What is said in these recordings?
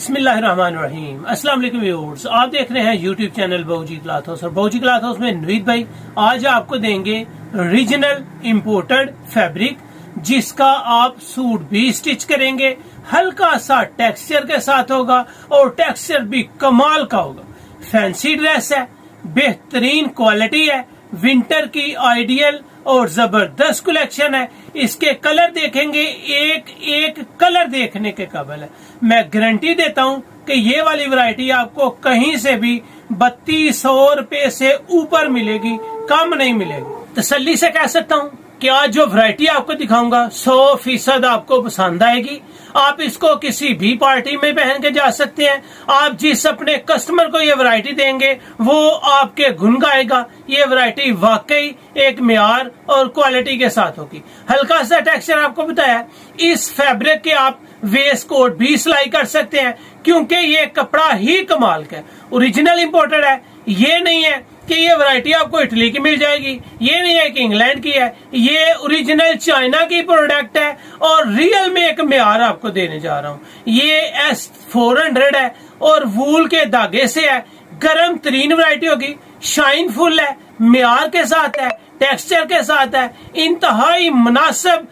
बिस्मिल्लाहिर्रहमानिर्रहीम। अस्सलाम वालेकुम व्यूअर्स, आप देख रहे हैं यूट्यूब चैनल बाऊजी क्लॉथ हाउस और बाऊजी क्लॉथ हाउस में नवीद भाई आज आपको देंगे रीजनल इंपोर्टेड फैब्रिक, जिसका आप सूट भी स्टिच करेंगे। हल्का सा टेक्सचर के साथ होगा और टेक्सचर भी कमाल का होगा। फैंसी ड्रेस है, बेहतरीन क्वालिटी है, विंटर की आइडियल और जबरदस्त कलेक्शन है। इसके कलर देखेंगे, एक एक कलर देखने के काबिल है। मैं गारंटी देता हूं कि ये वाली वैरायटी आपको कहीं से भी 3200 रुपए से ऊपर मिलेगी, कम नहीं मिलेगी। तसल्ली से कह सकता हूं कि आज जो वैरायटी आपको दिखाऊंगा 100% आपको पसंद आएगी। आप इसको किसी भी पार्टी में पहन के जा सकते हैं। आप जिस अपने कस्टमर को ये वैरायटी देंगे वो आपके गुण गाएगा। ये वैरायटी वाकई एक मियार और क्वालिटी के साथ होगी। हल्का सा टेक्सचर आपको बताया। इस फैब्रिक के आप वेस्ट कोट भी सिलाई कर सकते हैं, क्योंकि ये कपड़ा ही कमाल का है। ओरिजिनल इंपोर्टेड है। ये नहीं है कि ये वैरायटी आपको इटली की मिल जाएगी, ये नहीं है कि इंग्लैंड की है। ये ओरिजिनल चाइना की प्रोडक्ट है और रियल में एक मियार आपको देने जा रहा हूँ। ये S400 है और वूल के धागे से है। गर्म तरीन वैरायटी होगी, शाइनफुल है, मियार के साथ है, टेक्सचर के साथ है। इंतहाई मुनासिब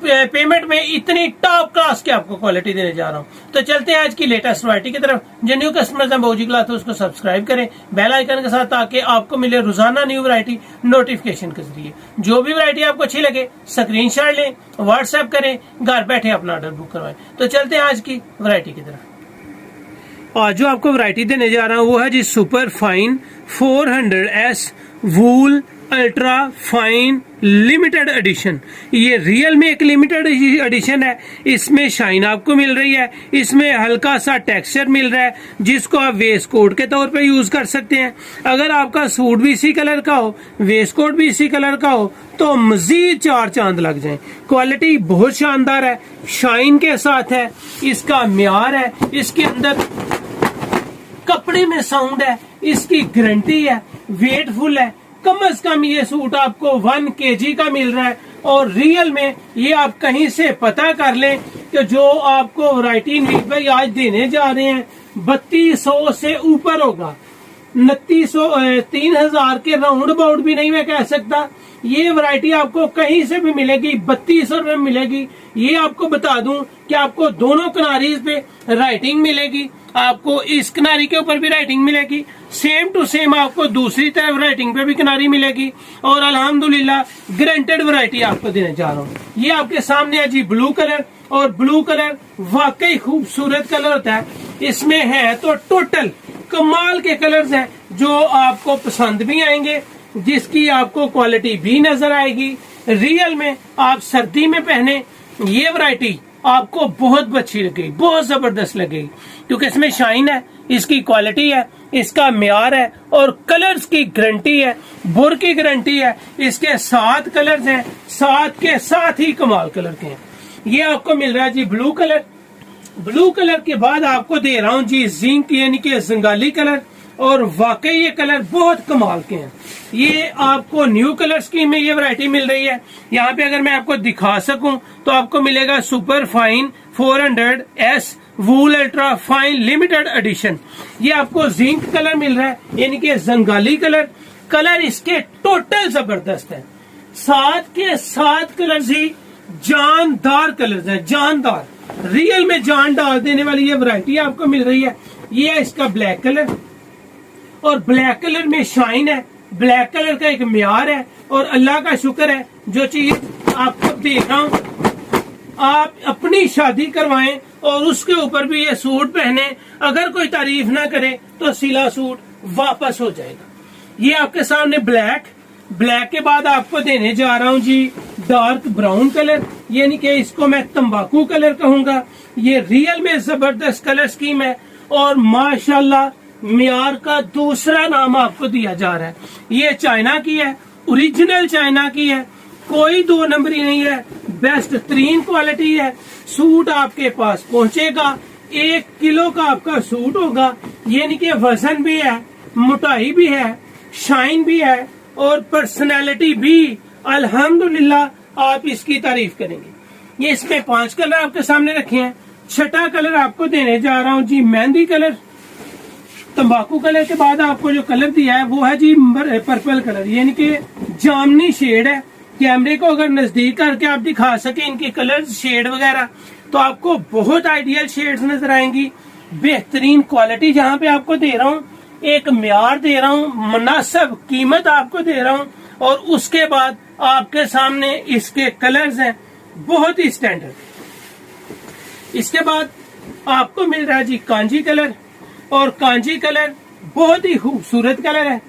पेमेंट में इतनी टॉप क्लास की आपको क्वालिटी देने जा रहा हूँ। तो चलते हैं आज की लेटेस्ट वैरायटी की तरफ। जो न्यू कस्टमर्स हैं बाऊजी क्लॉथ हाउस उसको सब्सक्राइब करें बेल आइकन के साथ, ताकि आपको मिले रोजाना न्यू वैरायटी नोटिफिकेशन के जरिए। जो भी वैरायटी आपको अच्छी लगे स्क्रीनशॉट लें, व्हाट्सएप करें, घर बैठे अपना ऑर्डर बुक करवाएं। तो चलते हैं आज की वैरायटी की तरफ। आज जो आपको वैरायटी देने जा रहा हूँ वो है जी सुपर फाइन 400S वूल अल्ट्रा फाइन लिमिटेड एडिशन। ये रियल में एक लिमिटेड एडिशन है। इसमें शाइन आपको मिल रही है, इसमें हल्का सा टेक्सचर मिल रहा है, जिसको आप वेस्ट कोट के तौर पे यूज कर सकते हैं। अगर आपका सूट भी इसी कलर का हो, वेस्ट कोट भी इसी कलर का हो, तो मजीद 4 चांद लग जाएं। क्वालिटी बहुत शानदार है, शाइन के साथ है, इसका म्यार है, इसके अंदर कपड़े में साउंड है, इसकी गारंटी है, वेटफुल है। कम से कम ये सूट आपको 1 kg का मिल रहा है और रियल में ये आप कहीं से पता कर लें कि जो आपको वैरायटी नवीद भाई आज देने जा रहे हैं 3200 से ऊपर होगा। 2900 3000 के राउंड अबाउट भी नहीं मैं कह सकता। ये वैरायटी आपको कहीं से भी मिलेगी, 3200 रुपए में मिलेगी। ये आपको बता दूं कि आपको दोनों किनारी पे राइटिंग मिलेगी, आपको इस किनारी के ऊपर भी राइटिंग मिलेगी, सेम टू सेम आपको दूसरी तरफ राइटिंग पे भी किनारी मिलेगी। और अल्हम्दुलिल्लाह ग्रांटेड वैरायटी आपको देने जा रहा हूँ। ये आपके सामने है जी ब्लू कलर, और ब्लू कलर वाकई खूबसूरत कलर होता है। इसमें है तो टोटल कमाल के कलर्स हैं जो आपको पसंद भी आएंगे, जिसकी आपको क्वालिटी भी नजर आएगी। रियल में आप सर्दी में पहने ये वैरायटी आपको बहुत अच्छी लगेगी, बहुत जबरदस्त लगेगी, क्योंकि इसमें शाइन है, इसकी क्वालिटी है, इसका म्यार है और कलर्स की गारंटी है, बुर की गारंटी है। इसके 7 कलर्स हैं, 7 के साथ ही कमाल कलर के हैं। ये आपको मिल रहा है जी ब्लू कलर। ब्लू कलर के बाद आपको दे रहा हूँ जी जिंक यानी कि जंगाली कलर, और वाकई ये कलर बहुत कमाल के हैं। ये आपको न्यू कलर स्कीम में ये वैरायटी मिल रही है। यहाँ पे अगर मैं आपको दिखा सकूं तो आपको मिलेगा सुपर फाइन 400S वूल अल्ट्रा फाइन लिमिटेड एडिशन। ये आपको जिंक कलर मिल रहा है, यानी कि जंगाली कलर। कलर इसके टोटल जबरदस्त है, 7 के 7 कलर ही जानदार कलर्स हैं, जानदार, रियल में जान डाल देने वाली ये वैरायटी आपको मिल रही है। ये है इसका ब्लैक कलर, और ब्लैक कलर में शाइन है, ब्लैक कलर का एक म्यार है। और अल्लाह का शुक्र है जो चीज आपको दे रहा हूं आप अपनी शादी करवाएं और उसके ऊपर भी ये सूट पहने, अगर कोई तारीफ ना करे तो सिला सूट वापस हो जाएगा। ये आपके सामने ब्लैक, ब्लैक के बाद आपको देने जा रहा हूं जी डार्क ब्राउन कलर, यानी कि इसको मैं तंबाकू कलर कहूंगा। ये रियल में जबरदस्त कलर स्कीम है और माशाल्लाह मियार का दूसरा नाम आपको दिया जा रहा है। ये चाइना की है, ओरिजिनल चाइना की है, कोई 2 नंबरी नहीं है, बेस्ट तरीन क्वालिटी है। सूट आपके पास पहुंचेगा, 1 किलो का आपका सूट होगा, यानी कि वजन भी है, मोटाई भी है, शाइन भी है और पर्सनैलिटी भी। अल्हम्दुलिल्लाह आप इसकी तारीफ करेंगे। ये इसमें 5 कलर आपके सामने रखे हैं, छठा कलर आपको देने जा रहा हूं जी मेहंदी कलर। तंबाकू कलर के बाद आपको जो कलर दिया है वो है जी पर्पल कलर, यानी कि जामनी शेड है। कैमरे को अगर नजदीक करके आप दिखा सके इनके कलर शेड वगैरह तो आपको बहुत आइडियल शेड्स नजर आएंगी। बेहतरीन क्वालिटी जहां पे आपको दे रहा हूं, एक म्यार दे रहा हूं, मुनासिब कीमत आपको दे रहा हूं, और उसके बाद आपके सामने इसके कलर्स हैं बहुत ही स्टैंडर्ड। इसके बाद आपको मिल रहा है जी कांजी कलर, और कांजी कलर बहुत ही खूबसूरत कलर है,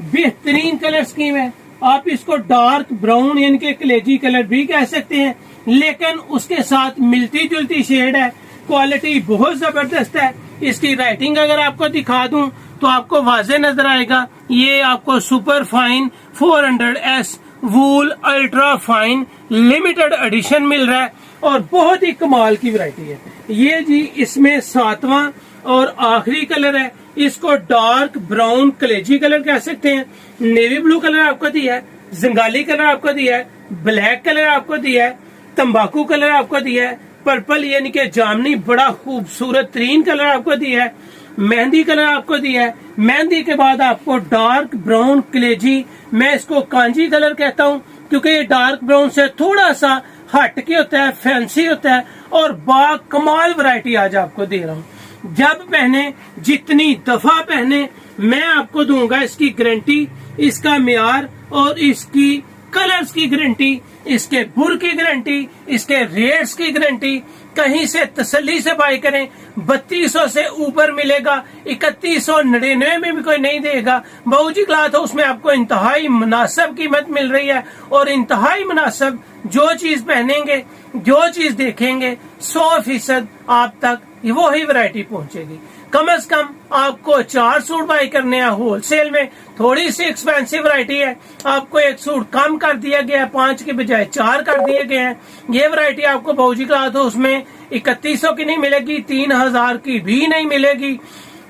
बेहतरीन कलर स्कीम है। आप इसको डार्क ब्राउन यानी कि कलेजी कलर भी कह सकते हैं, लेकिन उसके साथ मिलती जुलती शेड है। क्वालिटी बहुत जबरदस्त है। इसकी राइटिंग अगर आपको दिखा दूं तो आपको वाजे नजर आएगा। ये आपको सुपर फाइन 400S वूल अल्ट्रा फाइन लिमिटेड एडिशन मिल रहा है, और बहुत ही कमाल की वैरायटी है ये जी। इसमें 7वां और आखिरी कलर है, इसको डार्क ब्राउन कलेजी कलर कह सकते हैं। नेवी ब्लू कलर आपको दिया है, जंगाली कलर आपको दिया है, ब्लैक कलर आपको दिया है, तंबाकू कलर आपको दिया है, पर्पल यानी कि जामनी बड़ा खूबसूरत तरीन कलर आपको दिया है, मेहंदी कलर आपको दिया है। मेहंदी के बाद आपको डार्क ब्राउन कलेजी, मैं इसको कांजी कलर कहता हूँ क्योंकि ये डार्क ब्राउन से थोड़ा सा हट के होता है, फैंसी होता है, और बा कमाल वैरायटी आज आपको दे रहा हूँ। जब पहने, जितनी दफा पहने, मैं आपको दूंगा इसकी गारंटी, इसका म्यार और इसकी कलर्स की गारंटी, इसके बुर की गारंटी, इसके रेट्स की गारंटी। कहीं से तसल्ली से बाय करें, 3200 से ऊपर मिलेगा, 3199 में भी कोई नहीं देगा। बाबूजी क्लॉथ हाउस में आपको इंतहाई मुनासिब कीमत मिल रही है, और इंतहाई मुनासिब जो चीज पहनेंगे, जो चीज देखेंगे, 100% आप तक वो ही वैरायटी पहुंचेगी। कम से कम आपको 4 सूट बाय करने हैं होलसेल में, थोड़ी सी एक्सपेंसिव वैरायटी है, आपको एक सूट कम कर दिया गया है, 5 के बजाय 4 कर दिए गए हैं। ये वैरायटी आपको बाबूजी क्लॉथ हाउस में 3100 की नहीं मिलेगी, 3000 की भी नहीं मिलेगी,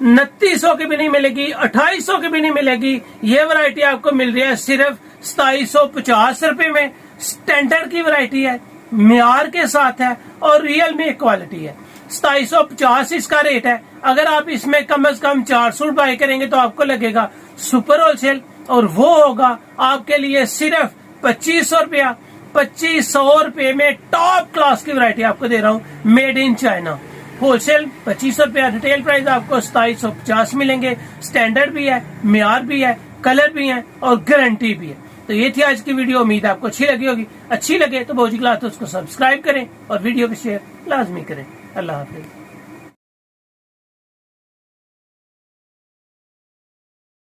2900 की भी नहीं मिलेगी, 2800 की भी नहीं मिलेगी। ये वैरायटी आपको मिल रही है सिर्फ 2750 रुपए में। स्टैंडर्ड की वैरायटी है, म्यार के साथ है, और रियल में क्वालिटी है। 2750 इसका रेट है। अगर आप इसमें कम से कम 4 सूट बाय करेंगे तो आपको लगेगा सुपर होलसेल, और वो होगा आपके लिए सिर्फ 2500 रुपया। 2500 रुपये में टॉप क्लास की वैरायटी आपको दे रहा हूँ, मेड इन चाइना। होलसेल 2500 रुपया, रिटेल प्राइस आपको 2750 मिलेंगे। स्टैंडर्ड भी है, म्यार भी है, कलर भी है, और गारंटी भी है। तो ये थी आज की वीडियो, उम्मीद आपको अच्छी लगी होगी। अच्छी लगे तो बाबूजी क्लॉथ हाउस को सब्सक्राइब करें और वीडियो को शेयर लाजमी करें। अल्लाह हाफिज।